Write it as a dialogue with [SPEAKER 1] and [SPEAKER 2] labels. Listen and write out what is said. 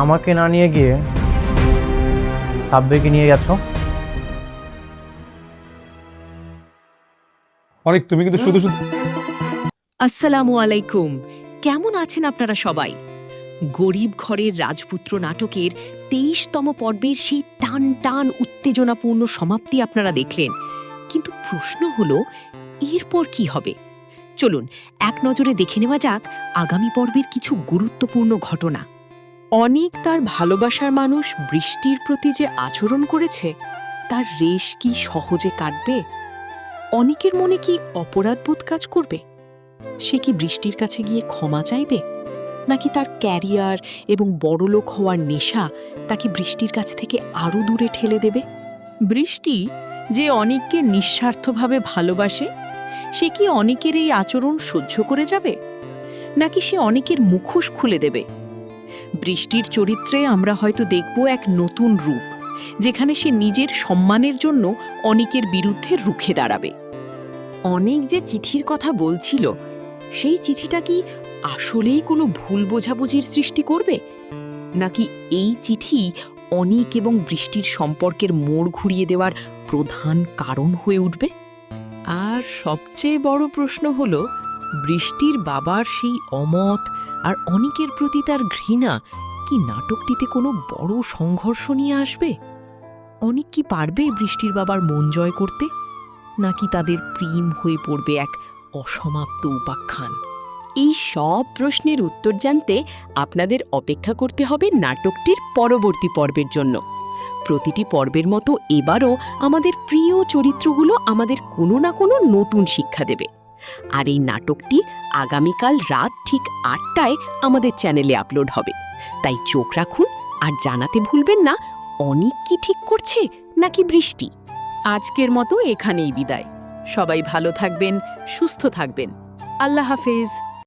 [SPEAKER 1] আমাকে না নিয়ে গিয়ে সাবওয়েকে নিয়ে গেছো।
[SPEAKER 2] অনেক, তুমি কিন্তু শুধু শুধু
[SPEAKER 3] আসসালামু আলাইকুম। কেমন আছেন আপনারা সবাই? গরিব ঘরের রাজপুত্র নাটকের ২৩তম পর্বের সেই টান টান উত্তেজনাপূর্ণ সমাপ্তি আপনারা দেখলেন, কিন্তু প্রশ্ন হলো এরপর কি হবে? চলুন এক নজরে দেখে নেওয়া যাক আগামী পর্বের কিছু গুরুত্বপূর্ণ ঘটনা। অনিক তার ভালোবাসার মানুষ বৃষ্টির প্রতি যে আচরণ করেছে তার রেশ কি সহজে কাটবে? অনিকের মনে কি অপরাধবোধ কাজ করবে? সে কি বৃষ্টির কাছে গিয়ে ক্ষমা চাইবে, নাকি তার ক্যারিয়ার এবং বড়লোক হওয়ার নেশা তাকে বৃষ্টির কাছ থেকে আরও দূরে ঠেলে দেবে? বৃষ্টি যে অনিককে নিঃস্বার্থভাবে ভালোবাসে, সে কি অনিকের এই আচরণ সহ্য করে যাবে, নাকি সে অনিকের মুখোশ খুলে দেবে? বৃষ্টির চরিত্রে আমরা হয়তো দেখব এক নতুন রূপ, যেখানে সে নিজের সম্মানের জন্য অনিকের বিরুদ্ধে রুখে দাঁড়াবে। অনিক যে চিঠির কথা বলছিল, সেই চিঠিটা কি আসলেই কোনো ভুল বোঝাবুঝির সৃষ্টি করবে, নাকি এই চিঠি অনিক এবং বৃষ্টির সম্পর্কের মোড় ঘুরিয়ে দেওয়ার প্রধান কারণ হয়ে উঠবে? আর সবচেয়ে বড় প্রশ্ন হল, বৃষ্টির বাবার সেই অমত আর অনিকের প্রতি তার ঘৃণা কি নাটকটিতে কোনো বড় সংঘর্ষ নিয়ে আসবে? অনিক কি পারবে বৃষ্টির বাবার মন জয় করতে, নাকি তাদের প্রেম হয়ে পড়বে এক অসমাপ্ত উপাখ্যান? এই সব প্রশ্নের উত্তর জানতে আপনাদের অপেক্ষা করতে হবে নাটকটির পরবর্তী পর্বের জন্য। প্রতিটি পর্বের মতো এবারও আমাদের প্রিয় চরিত্রগুলো আমাদের কোনো না কোনো নতুন শিক্ষা দেবে। আর এই নাটকটি আগামীকাল রাত ঠিক ৮টায় আমাদের চ্যানেলে আপলোড হবে, তাই চোখ রাখুন আর জানাতে ভুলবেন না অনিক কি ঠিক করছে নাকি বৃষ্টি। আজকের মতো এখানেই বিদায়। সবাই ভালো থাকবেন, সুস্থ থাকবেন। আল্লাহ হাফেজ।